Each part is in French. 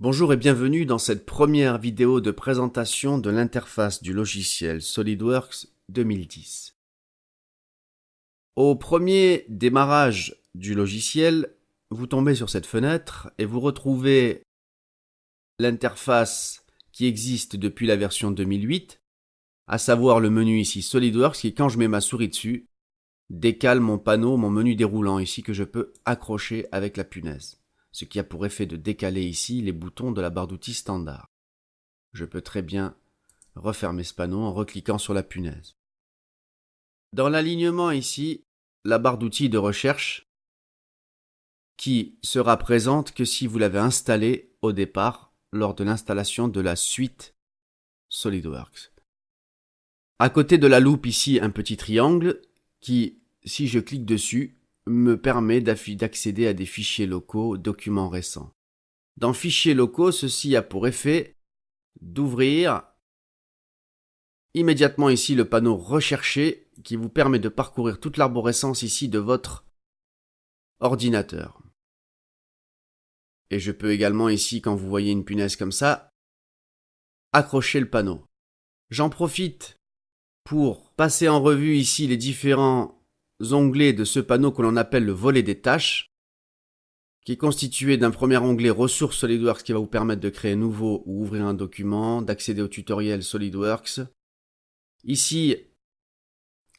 Bonjour et bienvenue dans cette première vidéo de présentation de l'interface du logiciel SolidWorks 2010. Au premier démarrage du logiciel, vous tombez sur cette fenêtre et vous retrouvez l'interface qui existe depuis la version 2008, à savoir le menu ici SolidWorks qui, quand je mets ma souris dessus, décale mon panneau, mon menu déroulant ici que je peux accrocher avec la punaise. Ce qui a pour effet de décaler ici les boutons de la barre d'outils standard. Je peux très bien refermer ce panneau en recliquant sur la punaise. Dans l'alignement ici, la barre d'outils de recherche qui sera présente que si vous l'avez installée au départ lors de l'installation de la suite SolidWorks. À côté de la loupe ici, un petit triangle qui, si je clique dessus, me permet d'accéder à des fichiers locaux, documents récents. Dans Fichiers locaux, ceci a pour effet d'ouvrir immédiatement ici le panneau Rechercher qui vous permet de parcourir toute l'arborescence ici de votre ordinateur. Et je peux également ici, quand vous voyez une punaise comme ça, accrocher le panneau. J'en profite pour passer en revue ici les différents onglets de ce panneau que l'on appelle le volet des tâches, qui est constitué d'un premier onglet Ressources SolidWorks qui va vous permettre de créer un nouveau ou ouvrir un document, d'accéder au tutoriel SolidWorks. Ici,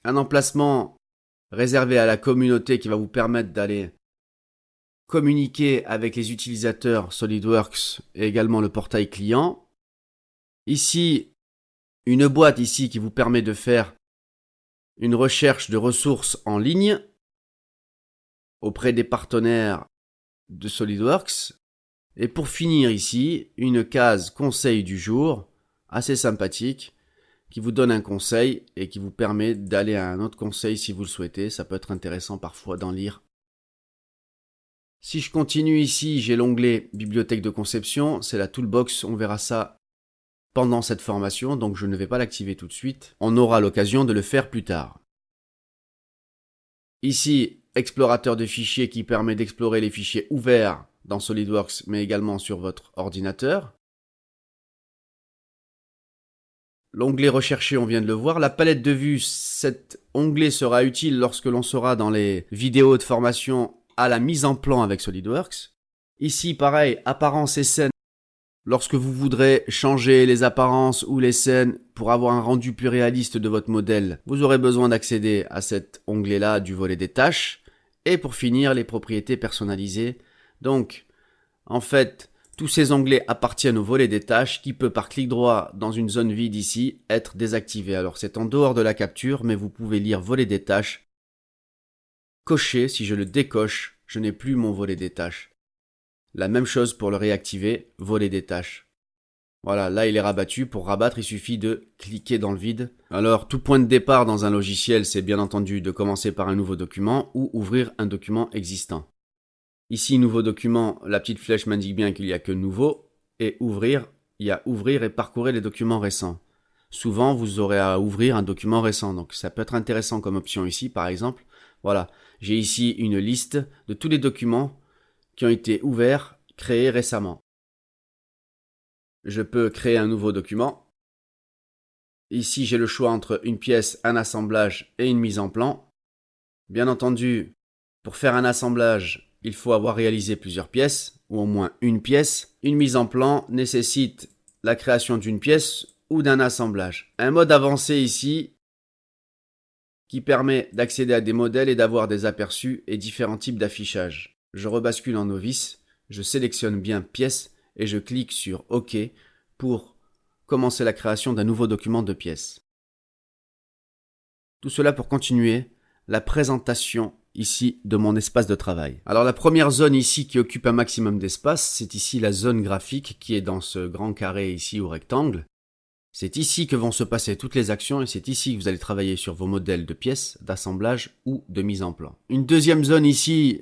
un emplacement réservé à la communauté qui va vous permettre d'aller communiquer avec les utilisateurs SolidWorks et également le portail client. Ici, une boîte ici qui vous permet de faire une recherche de ressources en ligne auprès des partenaires de SolidWorks. Et pour finir ici, une case conseil du jour, assez sympathique, qui vous donne un conseil et qui vous permet d'aller à un autre conseil si vous le souhaitez. Ça peut être intéressant parfois d'en lire. Si je continue ici, j'ai l'onglet Bibliothèque de conception, c'est la toolbox, on verra ça pendant cette formation, donc je ne vais pas l'activer tout de suite. On aura l'occasion de le faire plus tard. Ici, explorateur de fichiers qui permet d'explorer les fichiers ouverts dans SolidWorks, mais également sur votre ordinateur. L'onglet recherché, on vient de le voir. La palette de vue, cet onglet sera utile lorsque l'on sera dans les vidéos de formation à la mise en plan avec SolidWorks. Ici, pareil, apparence et scène. Lorsque vous voudrez changer les apparences ou les scènes pour avoir un rendu plus réaliste de votre modèle, vous aurez besoin d'accéder à cet onglet-là du volet des tâches. Et pour finir, les propriétés personnalisées. Donc, en fait, tous ces onglets appartiennent au volet des tâches qui peut par clic droit dans une zone vide ici être désactivé. Alors c'est en dehors de la capture, mais vous pouvez lire volet des tâches. Cocher, si je le décoche, je n'ai plus mon volet des tâches. La même chose pour le réactiver, volet des tâches. Voilà, là il est rabattu. Pour rabattre, il suffit de cliquer dans le vide. Alors, tout point de départ dans un logiciel, c'est bien entendu de commencer par un nouveau document ou ouvrir un document existant. Ici, nouveau document, la petite flèche m'indique bien qu'il n'y a que nouveau. Et ouvrir, il y a ouvrir et parcourir les documents récents. Souvent, vous aurez à ouvrir un document récent. Donc, ça peut être intéressant comme option ici, par exemple. Voilà, j'ai ici une liste de tous les documents qui ont été ouverts, créés récemment. Je peux créer un nouveau document. Ici, j'ai le choix entre une pièce, un assemblage et une mise en plan. Bien entendu, pour faire un assemblage, il faut avoir réalisé plusieurs pièces, ou au moins une pièce. Une mise en plan nécessite la création d'une pièce ou d'un assemblage. Un mode avancé ici qui permet d'accéder à des modèles et d'avoir des aperçus et différents types d'affichage. Je rebascule en novice, je sélectionne bien pièce et je clique sur OK pour commencer la création d'un nouveau document de pièces. Tout cela pour continuer la présentation ici de mon espace de travail. Alors la première zone ici qui occupe un maximum d'espace, c'est ici la zone graphique qui est dans ce grand carré ici au rectangle. C'est ici que vont se passer toutes les actions et c'est ici que vous allez travailler sur vos modèles de pièces, d'assemblage ou de mise en plan. Une deuxième zone ici,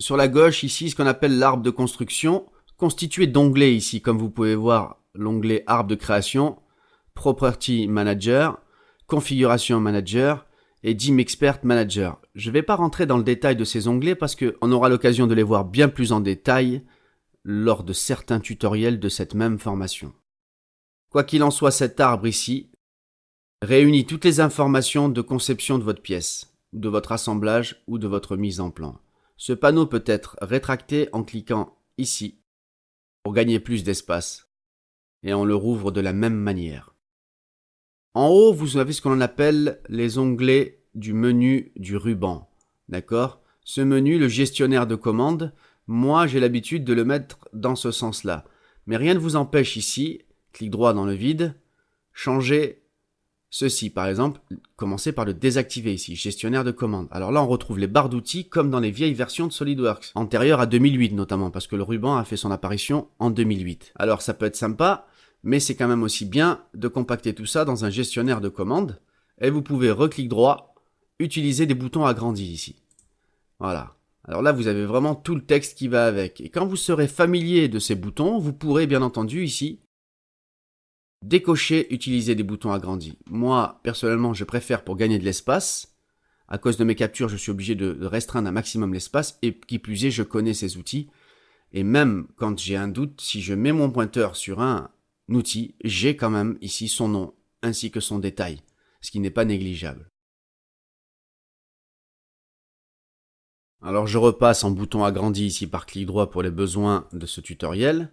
sur la gauche, ici, ce qu'on appelle l'arbre de construction, constitué d'onglets ici, comme vous pouvez voir, l'onglet arbre de création, Property Manager, Configuration Manager et DIM Expert Manager. Je ne vais pas rentrer dans le détail de ces onglets parce qu'on aura l'occasion de les voir bien plus en détail lors de certains tutoriels de cette même formation. Quoi qu'il en soit, cet arbre ici réunit toutes les informations de conception de votre pièce, de votre assemblage ou de votre mise en plan. Ce panneau peut être rétracté en cliquant ici pour gagner plus d'espace et on le rouvre de la même manière. En haut, vous avez ce qu'on appelle les onglets du menu du ruban. D'accord ? Ce menu, le gestionnaire de commandes, moi j'ai l'habitude de le mettre dans ce sens-là. Mais rien ne vous empêche ici, clic droit dans le vide, changer ceci. Par exemple, commencez par le désactiver ici, gestionnaire de commandes. Alors là, on retrouve les barres d'outils comme dans les vieilles versions de SolidWorks, antérieures à 2008 notamment, parce que le ruban a fait son apparition en 2008. Alors ça peut être sympa, mais c'est quand même aussi bien de compacter tout ça dans un gestionnaire de commandes. Et vous pouvez reclic droit, utiliser des boutons agrandis ici. Voilà. Alors là, vous avez vraiment tout le texte qui va avec. Et quand vous serez familier de ces boutons, vous pourrez bien entendu ici décocher, utiliser des boutons agrandis. Moi, personnellement, je préfère pour gagner de l'espace. À cause de mes captures, je suis obligé de restreindre un maximum l'espace. Et qui plus est, je connais ces outils. Et même quand j'ai un doute, si je mets mon pointeur sur un outil, j'ai quand même ici son nom, ainsi que son détail, ce qui n'est pas négligeable. Alors je repasse en bouton agrandi ici par clic droit pour les besoins de ce tutoriel.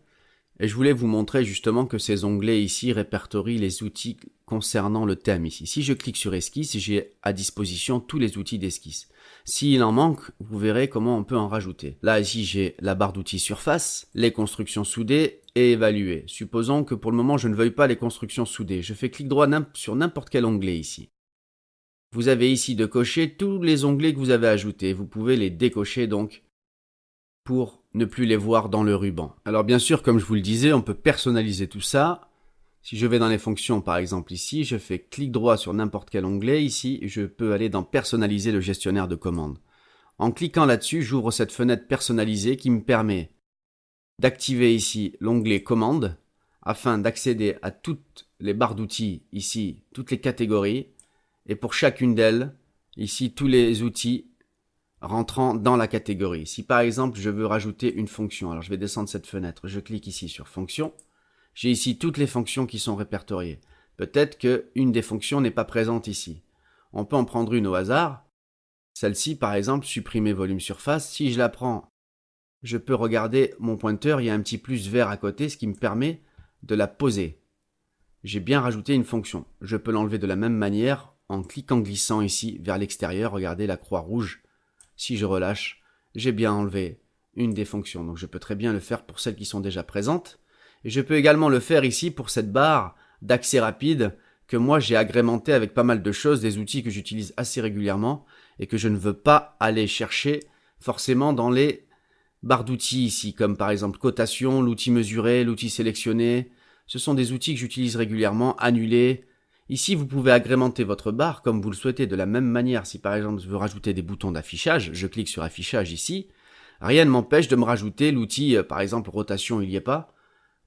Et je voulais vous montrer justement que ces onglets ici répertorient les outils concernant le thème ici. Si je clique sur esquisse, j'ai à disposition tous les outils d'esquisse. S'il en manque, vous verrez comment on peut en rajouter. Là ici j'ai la barre d'outils surface, les constructions soudées et évaluer. Supposons que pour le moment je ne veuille pas les constructions soudées. Je fais clic droit sur n'importe quel onglet ici. Vous avez ici de cocher tous les onglets que vous avez ajoutés. Vous pouvez les décocher donc pour ne plus les voir dans le ruban. Alors bien sûr, comme je vous le disais, on peut personnaliser tout ça. Si je vais dans les fonctions, par exemple ici, je fais clic droit sur n'importe quel onglet. Ici, je peux aller dans personnaliser le gestionnaire de commandes. En cliquant là-dessus, j'ouvre cette fenêtre personnalisée qui me permet d'activer ici l'onglet commandes afin d'accéder à toutes les barres d'outils ici, toutes les catégories. Et pour chacune d'elles, ici, tous les outils rentrant dans la catégorie. Si par exemple je veux rajouter une fonction, alors je vais descendre cette fenêtre, je clique ici sur fonction, j'ai ici toutes les fonctions qui sont répertoriées. Peut-être qu'une des fonctions n'est pas présente ici. On peut en prendre une au hasard. Celle-ci par exemple, supprimer volume surface, si je la prends, je peux regarder mon pointeur, il y a un petit plus vert à côté, ce qui me permet de la poser. J'ai bien rajouté une fonction. Je peux l'enlever de la même manière en cliquant glissant ici vers l'extérieur, regardez la croix rouge. Si je relâche, j'ai bien enlevé une des fonctions. Donc je peux très bien le faire pour celles qui sont déjà présentes. Et je peux également le faire ici pour cette barre d'accès rapide que moi j'ai agrémenté avec pas mal de choses, des outils que j'utilise assez régulièrement et que je ne veux pas aller chercher forcément dans les barres d'outils ici, comme par exemple cotation, l'outil mesuré, l'outil sélectionné. Ce sont des outils que j'utilise régulièrement, annuler. Ici, vous pouvez agrémenter votre barre comme vous le souhaitez de la même manière. Si par exemple je veux rajouter des boutons d'affichage, je clique sur affichage ici. Rien ne m'empêche de me rajouter l'outil, par exemple rotation, il n'y est pas.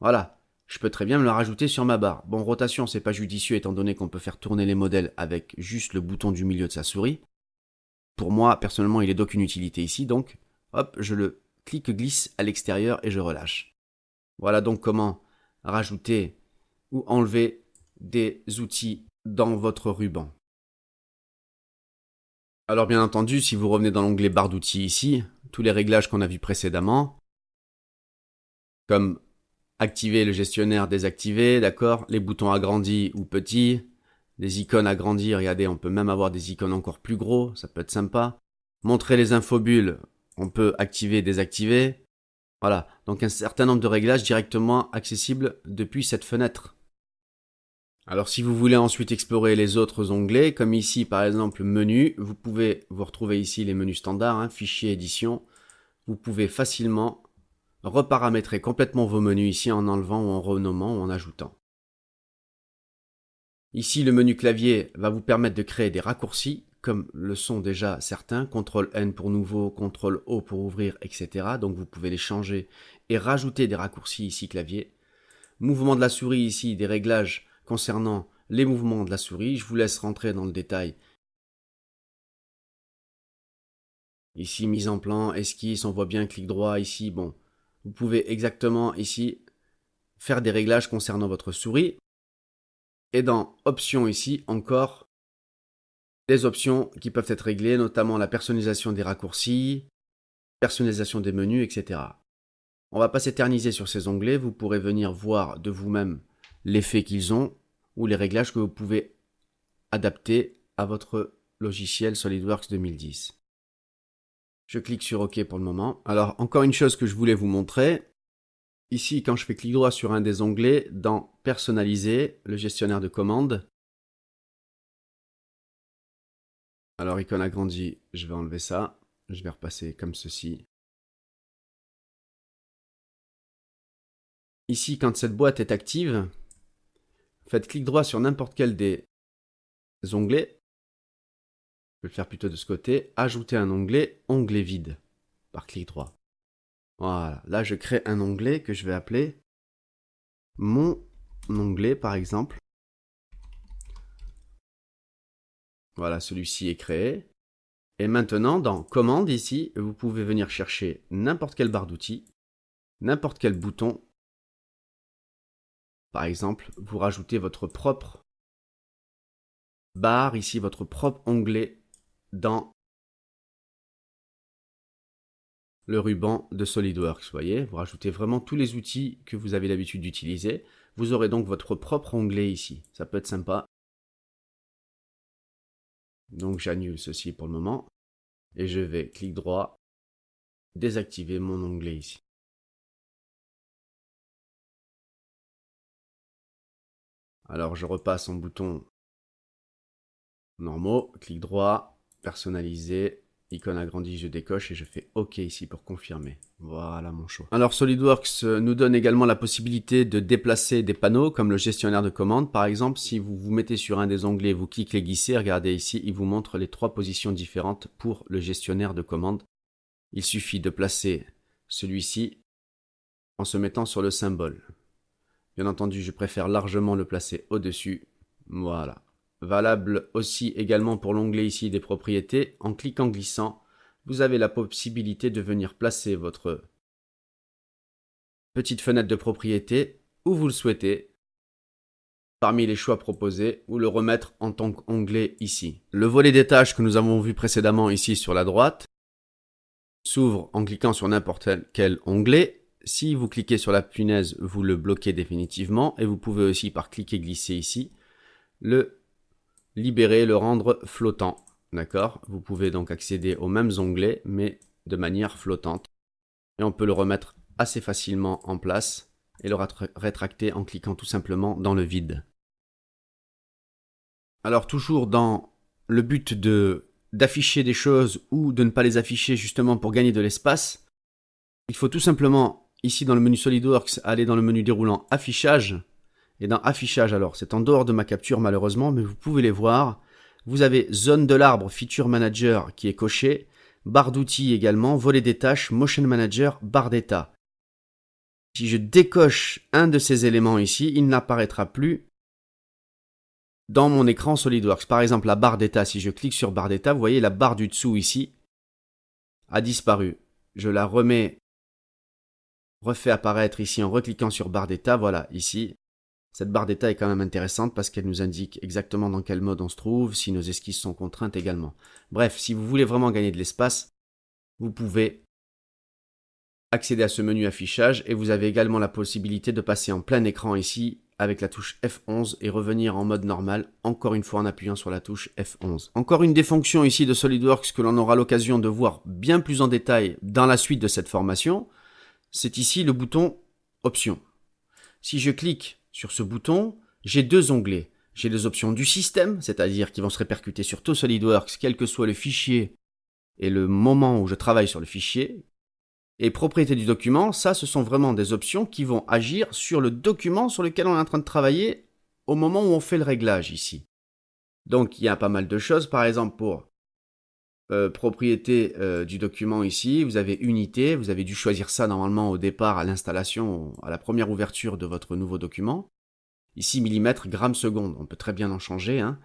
Voilà, je peux très bien me le rajouter sur ma barre. Bon, rotation, c'est pas judicieux étant donné qu'on peut faire tourner les modèles avec juste le bouton du milieu de sa souris. Pour moi, personnellement, il est d'aucune utilité ici, donc hop, je le clique glisse à l'extérieur et je relâche. Voilà donc comment rajouter ou enlever des outils dans votre ruban. Alors bien entendu, si vous revenez dans l'onglet barre d'outils ici, tous les réglages qu'on a vus précédemment, comme activer le gestionnaire, désactiver, d'accord, les boutons agrandis ou petits, les icônes agrandies, regardez, on peut même avoir des icônes encore plus gros, ça peut être sympa. Montrer les infobules, on peut activer, désactiver. Voilà, donc un certain nombre de réglages directement accessibles depuis cette fenêtre. Alors si vous voulez ensuite explorer les autres onglets, comme ici par exemple menu, vous pouvez vous retrouver ici les menus standards, fichier, édition. Vous pouvez facilement reparamétrer complètement vos menus ici en enlevant ou en renommant ou en ajoutant. Ici le menu clavier va vous permettre de créer des raccourcis, comme le sont déjà certains, CTRL-N pour nouveau, CTRL-O pour ouvrir, etc. Donc vous pouvez les changer et rajouter des raccourcis ici clavier. Mouvement de la souris ici, des réglages concernant les mouvements de la souris. Je vous laisse rentrer dans le détail. Ici, mise en plan, esquisse, on voit bien clic droit ici. Bon, vous pouvez exactement ici faire des réglages concernant votre souris. Et dans Options ici, encore des options qui peuvent être réglées, notamment la personnalisation des raccourcis, personnalisation des menus, etc. On ne va pas s'éterniser sur ces onglets, vous pourrez venir voir de vous-même l'effet qu'ils ont ou les réglages que vous pouvez adapter à votre logiciel SolidWorks 2010. Je clique sur OK pour le moment. Alors, encore une chose que je voulais vous montrer. Ici, quand je fais clic droit sur un des onglets, dans Personnaliser, le gestionnaire de commandes. Alors, icône agrandie, je vais enlever ça. Je vais repasser comme ceci. Ici, quand cette boîte est active, faites clic droit sur n'importe quel des onglets. Je vais le faire plutôt de ce côté. Ajouter un onglet, onglet vide, par clic droit. Voilà, là je crée un onglet que je vais appeler mon onglet par exemple. Voilà, celui-ci est créé. Et maintenant, dans Commande ici, vous pouvez venir chercher n'importe quelle barre d'outils, n'importe quel bouton. Par exemple, vous rajoutez votre propre barre ici, votre propre onglet dans le ruban de SolidWorks. Vous voyez, vous rajoutez vraiment tous les outils que vous avez l'habitude d'utiliser. Vous aurez donc votre propre onglet ici. Ça peut être sympa. Donc j'annule ceci pour le moment. Et je vais, clic droit, désactiver mon onglet ici. Alors je repasse en bouton normaux, clic droit, personnaliser, icône agrandie, je décoche et je fais OK ici pour confirmer. Voilà mon show. Alors SolidWorks nous donne également la possibilité de déplacer des panneaux comme le gestionnaire de commandes. Par exemple, si vous vous mettez sur un des onglets, vous cliquez glisser, regardez ici, il vous montre les 3 positions différentes pour le gestionnaire de commandes. Il suffit de placer celui-ci en se mettant sur le symbole. Bien entendu, je préfère largement le placer au-dessus. Voilà. Valable aussi également pour l'onglet ici des propriétés. En cliquant glissant, vous avez la possibilité de venir placer votre petite fenêtre de propriété où vous le souhaitez. Parmi les choix proposés, ou le remettre en tant qu'onglet ici. Le volet des tâches que nous avons vu précédemment ici sur la droite s'ouvre en cliquant sur n'importe quel onglet. Si vous cliquez sur la punaise, vous le bloquez définitivement et vous pouvez aussi par cliquer glisser ici le libérer, le rendre flottant. D'accord? Vous pouvez donc accéder aux mêmes onglets mais de manière flottante. Et on peut le remettre assez facilement en place et le rétracter en cliquant tout simplement dans le vide. Alors toujours dans le but d'afficher des choses ou de ne pas les afficher justement pour gagner de l'espace, il faut tout simplement ici dans le menu SolidWorks aller dans le menu déroulant affichage. Et dans affichage, alors c'est en dehors de ma capture malheureusement, mais vous pouvez les voir. Vous avez zone de l'arbre Feature Manager qui est coché, barre d'outils également, volet des tâches, Motion Manager, barre d'état. Si je décoche un de ces éléments ici, il n'apparaîtra plus dans mon écran SolidWorks. Par exemple, la barre d'état, si je clique sur barre d'état, vous voyez la barre du dessous ici a disparu. Je la refais apparaître ici en recliquant sur barre d'état, voilà, ici. Cette barre d'état est quand même intéressante parce qu'elle nous indique exactement dans quel mode on se trouve, si nos esquisses sont contraintes également. Bref, si vous voulez vraiment gagner de l'espace, vous pouvez accéder à ce menu affichage et vous avez également la possibilité de passer en plein écran ici avec la touche F11 et revenir en mode normal, encore une fois en appuyant sur la touche F11. Encore une des fonctions ici de SolidWorks que l'on aura l'occasion de voir bien plus en détail dans la suite de cette formation, c'est ici le bouton Options. Si je clique sur ce bouton, j'ai 2 onglets. J'ai les options du système, c'est-à-dire qui vont se répercuter sur tout SolidWorks, quel que soit le fichier et le moment où je travaille sur le fichier. Et propriété du document, ça ce sont vraiment des options qui vont agir sur le document sur lequel on est en train de travailler au moment où on fait le réglage ici. Donc il y a pas mal de choses, par exemple pour propriété du document ici, vous avez unité, vous avez dû choisir ça normalement au départ à l'installation, à la première ouverture de votre nouveau document. Ici millimètres, grammes secondes, on peut très bien en changer. Hein.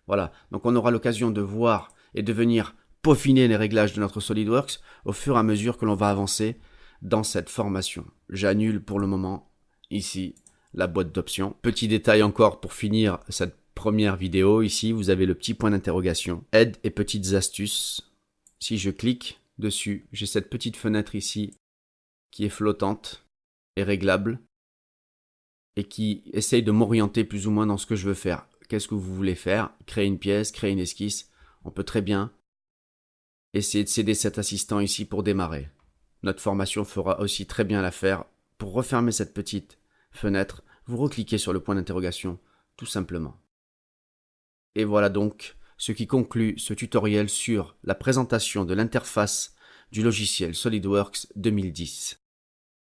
Voilà, donc on aura l'occasion de voir et de venir peaufiner les réglages de notre SolidWorks au fur et à mesure que l'on va avancer dans cette formation. J'annule pour le moment ici la boîte d'options. Petit détail encore pour finir cette première vidéo. Ici, vous avez le petit point d'interrogation. Aide et petites astuces. Si je clique dessus, j'ai cette petite fenêtre ici qui est flottante et réglable et qui essaye de m'orienter plus ou moins dans ce que je veux faire. Qu'est-ce que vous voulez faire? Créer une pièce, créer une esquisse. On peut très bien essayer de céder cet assistant ici pour démarrer. Notre formation fera aussi très bien l'affaire. Pour refermer cette petite fenêtre, vous recliquez sur le point d'interrogation, tout simplement. Et voilà donc ce qui conclut ce tutoriel sur la présentation de l'interface du logiciel SolidWorks 2010.